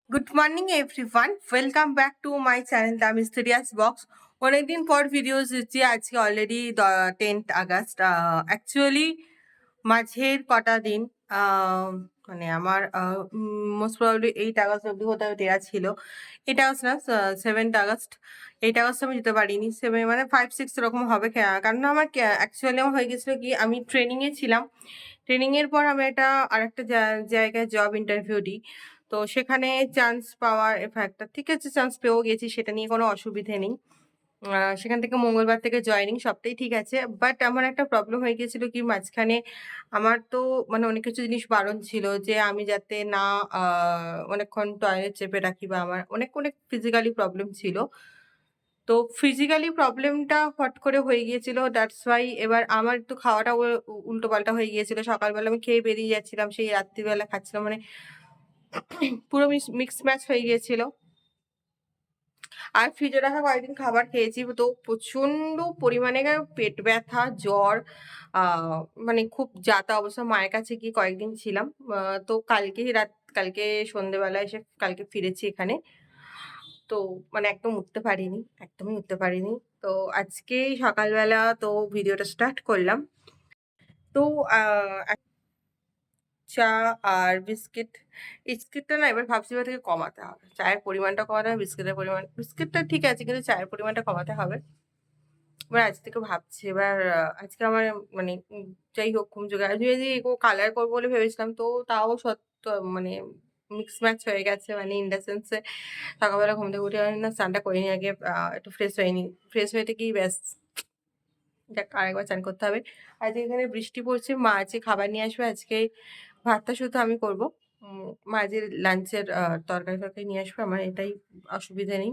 Good morning everyone, welcome back to my channel the mysterious box. অনেকদিন পর videos দিচ্ছি। আজকে অলরেডি 10th আগস্ট। অ্যাকচুয়ালি মাঝের কটা দিন মানে আমার মোস্ট প্রবাবলি 8 আগস্ট অব্দি কোথাও দেওয়া ছিল। 8 আগস্ট না, 7 আগস্ট। 8 আগস্ট আমি যেতে পারিনি, 7 মানে 5-6 এরকম হবে। কারণ আমার অ্যাকচুয়ালি আমার হয়ে গেছিলো কি, আমি ট্রেনিংয়ে ছিলাম। ট্রেনিংয়ের পর আমি আরেকটা জায়গায় জব ইন্টারভিউ দিই। তো সেখানে চান্স পাওয়ার একটা ঠিক আছে, চান্স পেয়েও গেছি, সেটা নিয়ে কোনো অসুবিধে নেই। সেখান থেকে মঙ্গলবার থেকে জয়েনিং, সবটাই ঠিক আছে। বাট আমার একটা প্রবলেম হয়ে গিয়েছিল কি, মাঝখানে আমার তো মানে অনেক কিছু জিনিস বারণ ছিল যে আমি যাতে না অনেকক্ষণ টয়লেট চেপে রাখি, বা আমার অনেক অনেক ফিজিক্যালি প্রবলেম ছিল। তো ফিজিক্যালি প্রবলেমটা হট করে হয়ে গিয়েছিল, দ্যাটস ওয়াই এবার আমার একটু খাওয়াটা উল্টোপাল্টা হয়ে গিয়েছিল। সকালবেলা আমি খেয়ে বেরিয়ে যাচ্ছিলাম, সেই রাত্রিবেলা খাচ্ছিলাম, মানে পুরো মিক্স ম্যাচ হয়ে গিয়েছিল। আর ফ্রিজে রাখা কয়েকদিন খাবার খেয়েছি, তো প্রচন্ড পরিমাণে পেট ব্যথা, জ্বর, মানে খুব যাতা অবস্থা। মায়ের কাছে গিয়ে কয়েকদিন ছিলাম। তো কালকে সন্ধ্যেবেলা এসে কালকে ফিরেছি এখানে। তো মানে একদমই উঠতে পারিনি। তো আজকে সকালবেলা তো ভিডিওটা স্টার্ট করলাম। তো চা আর বিস্কিট। এই বিস্কিটটা না এবার ভাবছি এবার থেকে কমাতে হবে। চায়ের পরিমাণটা কমাতে হবে, বিস্কিটটা ঠিক আছে, কিন্তু চায়ের পরিমাণটা কমাতে হবে। এবার আজ থেকে ভাবছি, এবার আজকে আমার মানে যাই হোক, ঘুম চোখে আমি যদি কালার করবো বলে ভেবেছিলাম, তো তাও মানে মিক্স ম্যাচ হয়ে গেছে, মানে ইন দ্য সেন্স এ সকালবেলা ঘুম থেকে উঠে না স্নানটা করিনি আগে, একটু ফ্রেশ হয়নি। ফ্রেশ হয়ে থেকেই ব্যাস, যাক আরেকবার চান করতে হবে। আজকে এখানে বৃষ্টি পড়ছে, মা আজকে খাবার নিয়ে আসবে। আজকে ভাতটা শুধু আমি করবো। মা আজকে লাঞ্চের তরকারি নিয়ে আসবে, আমার এটাই অসুবিধা নেই।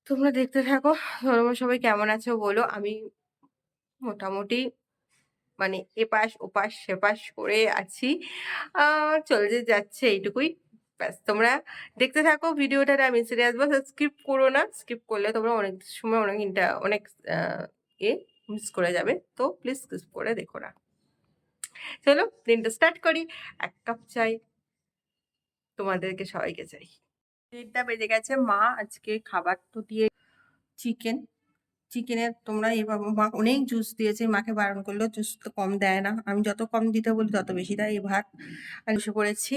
তোমরা দেখতে থাকো, তোমরা সবাই কেমন আছো বলো। আমি মোটামুটি মানে এপাশ ওপাশ সেপাশ করে আছি, চলে যাচ্ছে এইটুকুই। ব্যাস তোমরা দেখতে থাকো ভিডিওটা। আমি সিরিয়াস, বাস স্কিপ করো না। স্কিপ করলে তোমরা অনেক সময় অনেক এ মিস করে যাবে। তো প্লিজ স্কিপ করে দেখো না। চলো দিনটা স্টার্ট করি। 1 কাপ চাই, তোমাদেরকে সবাইকে চাই। 1টা বেজে গেছে। মা আজকে খাবার তো দিয়ে চিকেন। চিকেনের তোমরা এইভাবে, মা অনেক জুস দিয়েছে, মাকে বারণ করলো জুস তো কম দেয় না। আমি যত কম দিতে বলি তত বেশি দেয়। এই ভাত আমি বসে পড়েছি।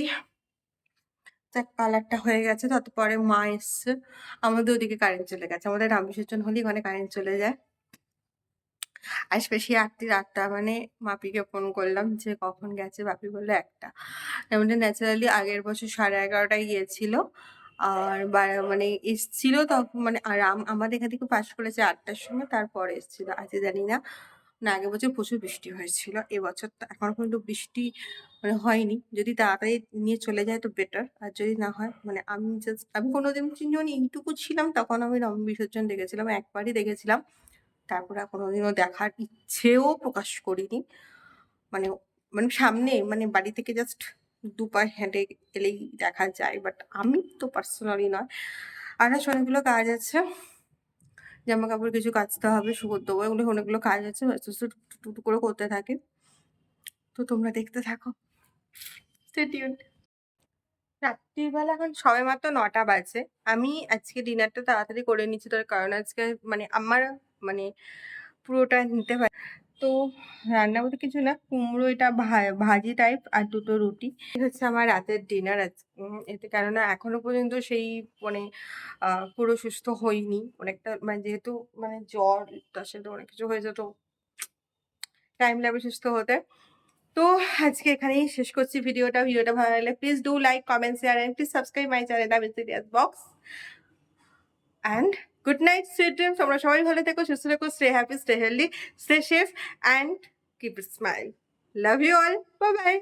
কালারটা হয়ে গেছে, তারপরে মা এসছে। আমাদের ওদিকে কারেন্ট চলে গেছে। আমাদের রাম বিসর্জন হলে ওখানে কারেন্ট চলে যায়। আসবে সেই রাত্রি 8টা, মানে মাপিকে ফোন করলাম যে কখন গেছে, বাপি বললো 1টা। এমনি ন্যাচারালি আগের বছর 11:30টায় গিয়েছিল। আর মানে এসছিল তখন, মানে আর আমাদের এখান থেকে পাস করেছে 8টার সময়, তারপরে এসছিল। আজকে জানি না, না আগের বছর প্রচুর বৃষ্টি হয়েছিল, এবছর তো এখনো পর্যন্ত বৃষ্টি মানে হয়নি। যদি তাড়াতাড়ি নিয়ে চলে যায় তো বেটার, আর যদি না হয় মানে আমি কোনোদিন যখন এইটুকু ছিলাম তখন আমি রং বিসর্জন দেখেছিলাম, একবারই দেখেছিলাম। তারপরে আর কোনোদিনও দেখার ইচ্ছেও প্রকাশ করিনি। মানে মানে সামনে, মানে বাড়ি থেকে জাস্ট 2 পা হেঁটে গেলেই দেখা যায়, বাট আমি তো পার্সোনালি নয়। আর অনেকগুলো কাজ আছে, জামা কাপড় কিছু কাচতে হবে, শুকোতে দেবো, এগুলো অনেকগুলো কাজ আছে, টুটু করে করতে থাকে। তো তোমরা দেখতে থাকো, স্টে টিউনড। রাত্রিবেলা এখন সবেমাত্র 9টা বাজে। আমি আজকে ডিনারটা তাড়াতাড়ি করে নিচ্ছি, তার কারণ আজকে মানে আমার মানে পুরোটা নিতে পারি। তো রান্না বলতে কিছু না, কুমড়ো এটা ভাজি টাইপ আর 2টো রুটি হচ্ছে আমার রাতের ডিনার। এতে কেননা এখনো পর্যন্ত সেই মানে পুরো সুস্থ হইনি। অনেকটা মানে যেহেতু মানে জ্বর, তার সাথে অনেক কিছু হয়েছে, তো টাইম লাগবে সুস্থ হতে। তো আজকে এখানেই শেষ করছি ভিডিওটা। ভিডিওটা ভালো লাগলে please do like, comment, share and please subscribe my channel the mysterious box. And good night, sweet dreams. তোমরা সবাই ভালো থেকো, সুস্থ থেকো, stay happy, stay healthy, stay safe and keep it smile. Love you all, bye by.